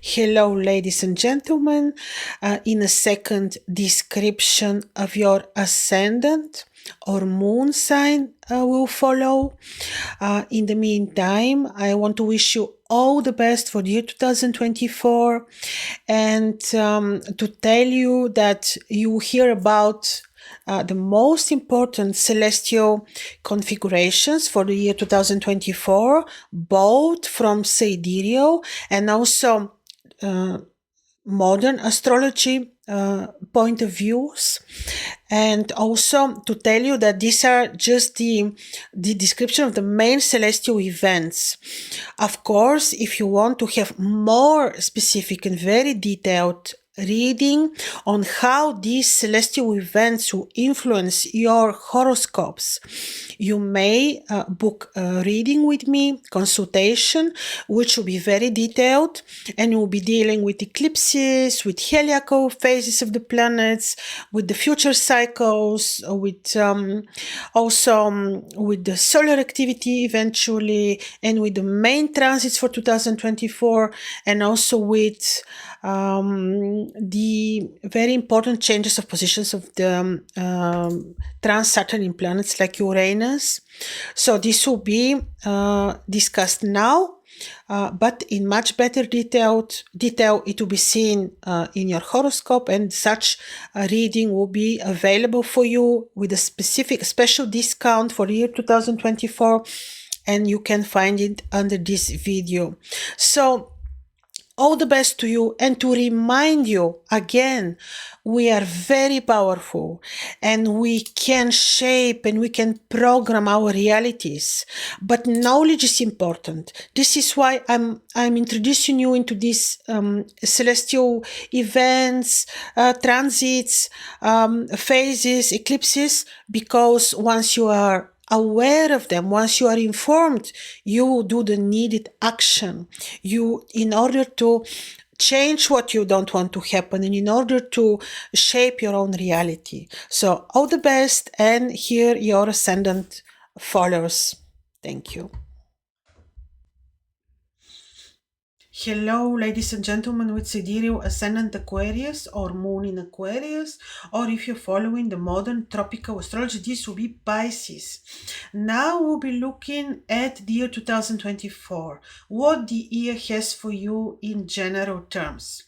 Hello, ladies and gentlemen. In a second, description of your ascendant or moon sign will follow. In the meantime, I want to wish you all the best for the year 2024 and to tell you that you hear about the most important celestial configurations for the year 2024, both from sidereal and also modern astrology point of views, and also to tell you that these are just the description of the main celestial events. Of course, if you want to have more specific and very detailed reading on how these celestial events will influence your horoscopes, you may book a reading with me, consultation, which will be very detailed, and we'll be dealing with eclipses, with heliacal phases of the planets, with the future cycles, with also with the solar activity eventually, and with the main transits for 2024, and also with the very important changes of positions of the trans-Saturn planets like Uranus. So this will be discussed now, but in much better detail it will be seen in your horoscope, and such a reading will be available for you with a special discount for the year 2024, and you can find it under this video. So all the best to you, and to remind you again, we are very powerful and we can shape and we can program our realities, but knowledge is important. This is why I'm introducing you into these celestial events, transits, phases, eclipses, because once you are aware of them, once you are informed, you will do the needed action. In order to change what you don't want to happen, and in order to shape your own reality. So all the best, and here your ascendant followers. Thank you. Hello, ladies and gentlemen, with sidereal ascendant Aquarius or moon in Aquarius, or if you're following the modern tropical astrology, this will be Pisces. Now we'll be looking at the year 2024, what the year has for you in general terms.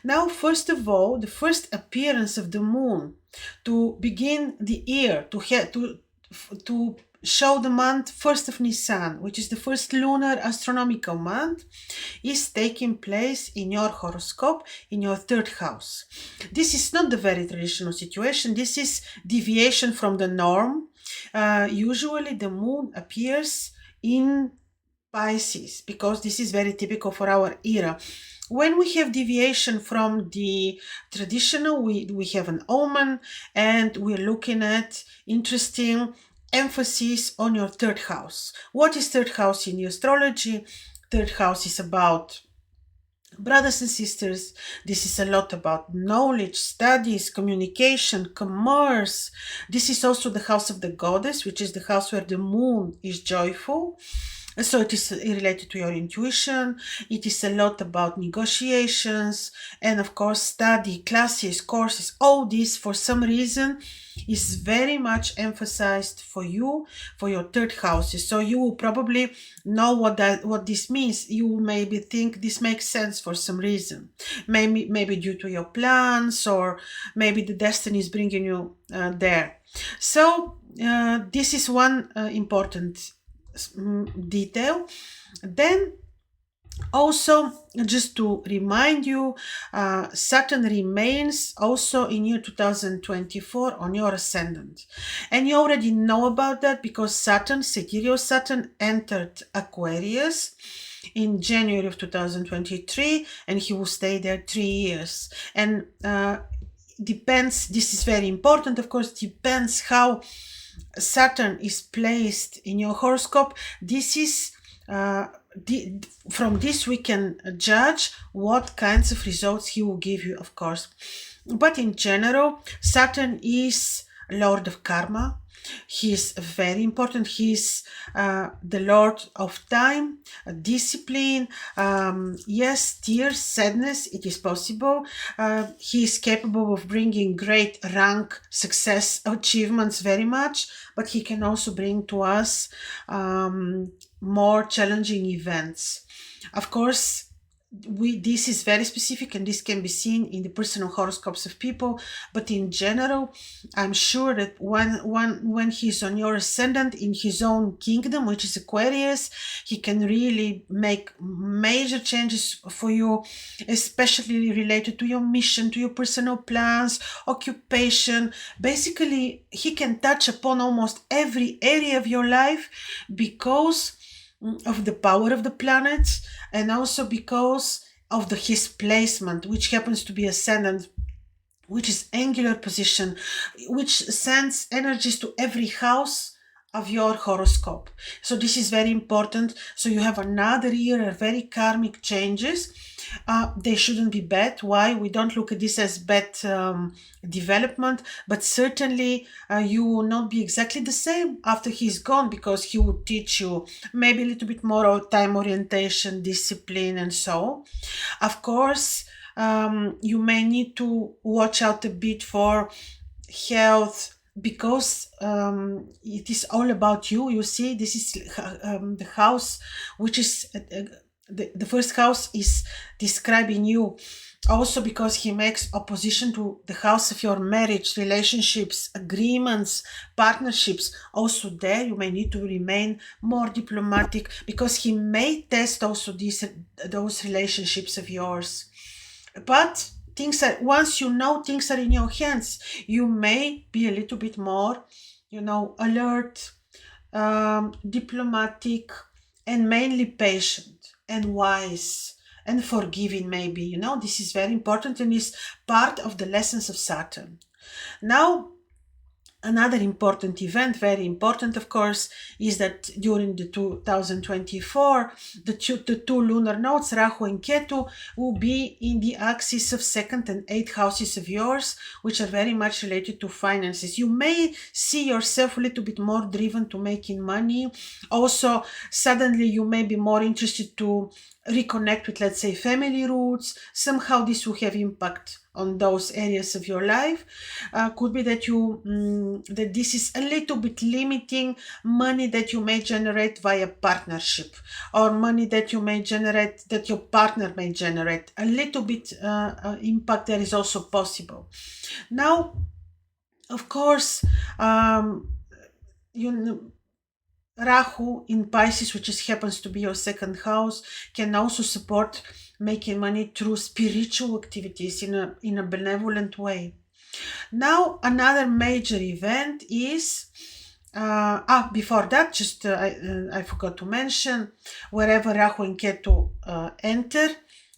Now, first of all, the first appearance of the moon to begin the year, to show the month 1st of Nisan, which is the first lunar astronomical month, is taking place in your horoscope, in your 3rd house. This is not the very traditional situation. This is deviation from the norm. Usually the moon appears in Pisces, because this is very typical for our era. When we have deviation from the traditional, we have an omen, and we're looking at interesting emphasis on your 3rd house. What is 3rd house in the astrology? 3rd house is about brothers and sisters. This is a lot about knowledge, studies, communication, commerce. This is also the house of the goddess, which is the house where the moon is joyful. So it is related to your intuition. It is a lot about negotiations, and of course study, classes, courses. All this for some reason is very much emphasized for you, for your 3rd houses. So you will probably know what this means. You will maybe think this makes sense for some reason, maybe due to your plans, or maybe the destiny is bringing you there. So this is one important detail. Then also, just to remind you, Saturn remains also in year 2024 on your ascendant, and you already know about that because Saturn, sidereal Saturn, entered Aquarius in January of 2023, and he will stay there 3 years. And depends, this is very important, of course, depends how Saturn is placed in your horoscope. This is from this we can judge what kinds of results he will give you, of course. But in general, Saturn is Lord of Karma. He is very important. He is the Lord of time, discipline, yes, tears, sadness, it is possible. He is capable of bringing great rank, success, achievements very much, but he can also bring to us more challenging events. Of course, this is very specific and this can be seen in the personal horoscopes of people, but in general, I'm sure that when he's on your ascendant in his own kingdom, which is Aquarius, he can really make major changes for you, especially related to your mission, to your personal plans, occupation. Basically, he can touch upon almost every area of your life because of the power of the planets, and also because of his placement, which happens to be ascendant, which is angular position, which sends energies to every house of your horoscope. So this is very important. So you have another year of very karmic changes. They shouldn't be bad. Why? We don't look at this as bad development, but certainly you will not be exactly the same after he's gone, because he will teach you maybe a little bit more of time orientation, discipline, and so. Of course, you may need to watch out a bit for health, because it is all about you. You see, this is the house, which is the first house is describing you. Also because he makes opposition to the house of your marriage, relationships, agreements, partnerships. Also there you may need to remain more diplomatic, because he may test also those relationships of yours. But things are, once you know things are in your hands, you may be a little bit more, alert, diplomatic, and mainly patient and wise and forgiving, maybe. This is very important and is part of the lessons of Saturn. Now, another important event, very important of course, is that during the 2024, the two lunar nodes, Rahu and Ketu, will be in the axis of 2nd and 8th houses of yours, which are very much related to finances. You may see yourself a little bit more driven to making money. Also, suddenly you may be more interested to reconnect with, let's say, family roots. Somehow this will have impact on those areas of your life. Could be that that this is a little bit limiting money that you may generate via partnership, or money that you may generate, that your partner may generate. A little bit impact there is also possible. Now, of course, Rahu in Pisces, which happens to be your 2nd house, can also support making money through spiritual activities in a benevolent way. Now, another major event is, before that, just I forgot to mention, wherever Rahu and Ketu enter,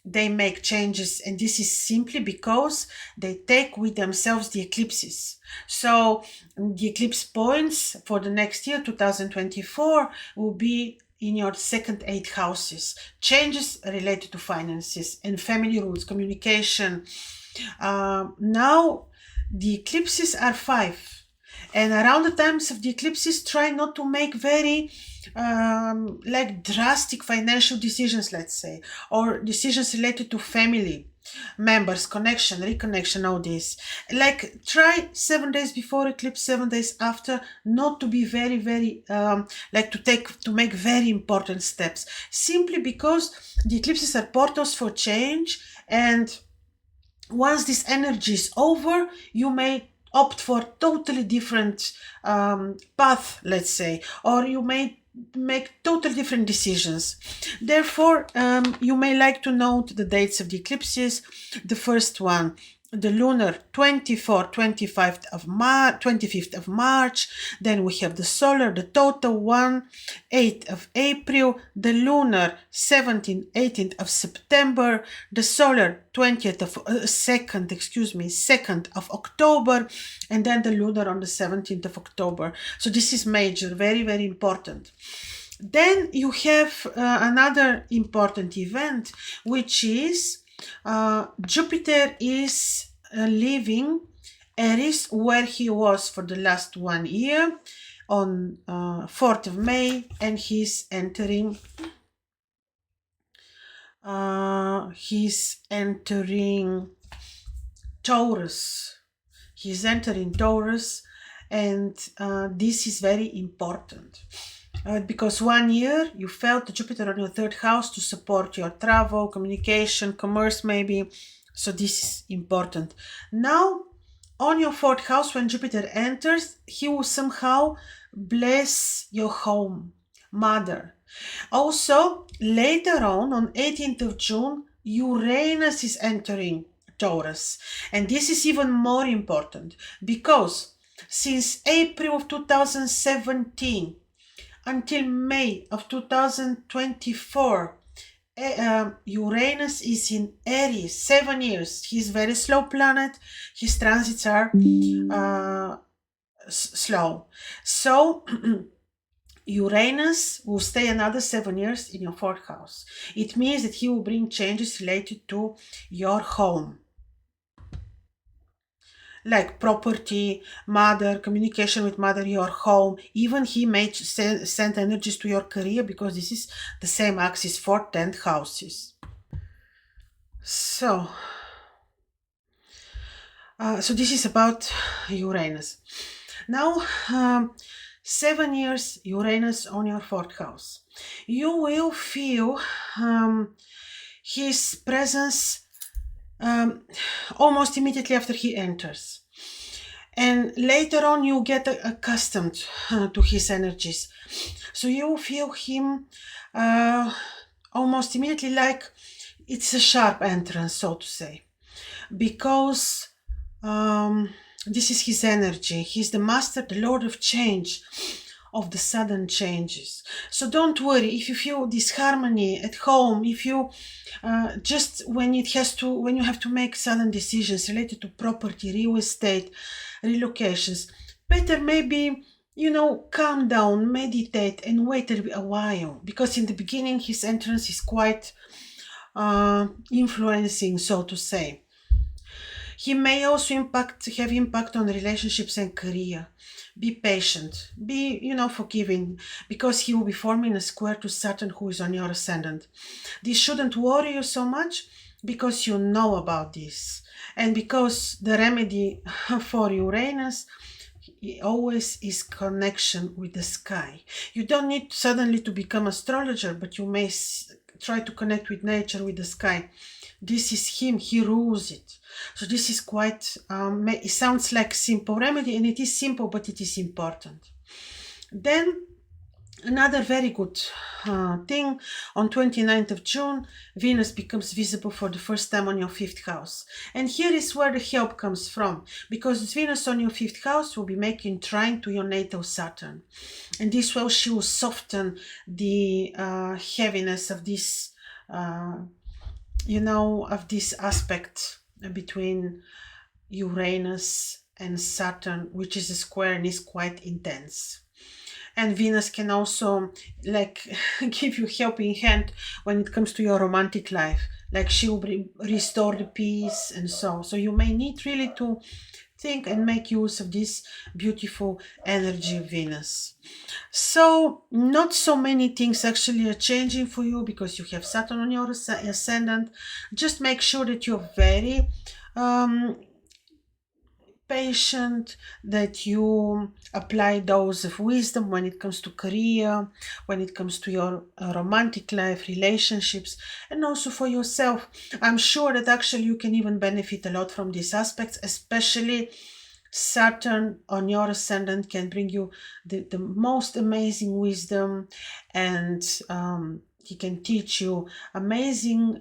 they make changes, and this is simply because they take with themselves the eclipses. So the eclipse points for the next year, 2024, will be in your 2nd, 8th houses. Changes related to finances and family rules, communication. Now, the eclipses are 5. And around the times of the eclipses, try not to make very drastic financial decisions, let's say, or decisions related to family members, connection, reconnection, all this. Try 7 days before eclipse, 7 days after, not to be very, very, to make very important steps, simply because the eclipses are portals for change. And once this energy is over, you may opt for totally different path, let's say, or you may make totally different decisions. Therefore, you may like to note the dates of the eclipses. The first one, the lunar 25th of March. Then we have the solar, the total one, 8th of April, the lunar 17th, 18th of September, the solar 2nd of October, and then the lunar on the 17th of October. So this is major, very, very important. Then you have another important event, which is Jupiter is leaving Aries, where he was for the last 1 year, on 4th of May, and he's entering Taurus. He's entering Taurus, and this is very important. Because 1 year you felt Jupiter on your 3rd house to support your travel, communication, commerce maybe. So this is important. Now, on your 4th house, when Jupiter enters, he will somehow bless your home, mother. Also, later on 18th of June, Uranus is entering Taurus. And this is even more important because since April of 2017 until May of 2024, Uranus is in Aries, 7 years. He's very slow planet. His transits are slow. So Uranus will stay another 7 years in your 4th house. It means that he will bring changes related to your home, like property, mother, communication with mother, your home. Even he may send energies to your career because this is the same axis, 4th, 10th houses. So this is about Uranus. Now, 7 years Uranus on your 4th house. You will feel his presence almost immediately after he enters. And later on you get accustomed to his energies. So you will feel him almost immediately, like it's a sharp entrance, so to say. Because this is his energy. He's the master, the lord of change, of the sudden changes. So don't worry if you feel disharmony at home, if you just when you have to make sudden decisions related to property, real estate, relocations, better maybe, calm down, meditate, and wait a while, because in the beginning his entrance is quite influencing, so to say. He may also have impact on relationships and career. Be patient, be, forgiving, because he will be forming a square to Saturn, who is on your ascendant. This shouldn't worry you so much because you know about this. And because the remedy for Uranus always is connection with the sky. You don't need suddenly to become astrologer, but you may try to connect with nature, with the sky. This is him, he rules it. So this is quite, it sounds like simple remedy, and it is simple, but it is important. Then another very good thing, on 29th of June, Venus becomes visible for the first time on your 5th house. And here is where the help comes from, because Venus on your 5th house will be making trine to your natal Saturn. And this way she will soften the heaviness of this, of this aspect between Uranus and Saturn, which is a square and is quite intense. And Venus can also give you helping hand when it comes to your romantic life. Like she will restore the peace and so. So you may need really to think and make use of this beautiful energy of Venus. So not so many things actually are changing for you because you have Saturn on your ascendant. Just make sure that you're very patient, that you apply dose of wisdom when it comes to career, when it comes to your romantic life, relationships, and also for yourself. I'm sure that actually you can even benefit a lot from these aspects, especially Saturn on your ascendant can bring you the most amazing wisdom, and he can teach you amazing,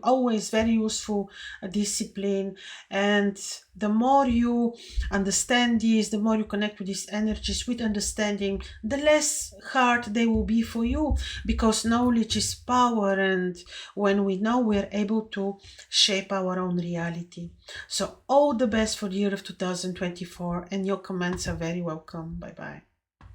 always very useful discipline. And the more you understand this, the more you connect with these energies with understanding, the less hard they will be for you, because knowledge is power, and when we know, we're able to shape our own reality. So all the best for the year of 2024, and your comments are very welcome. Bye bye.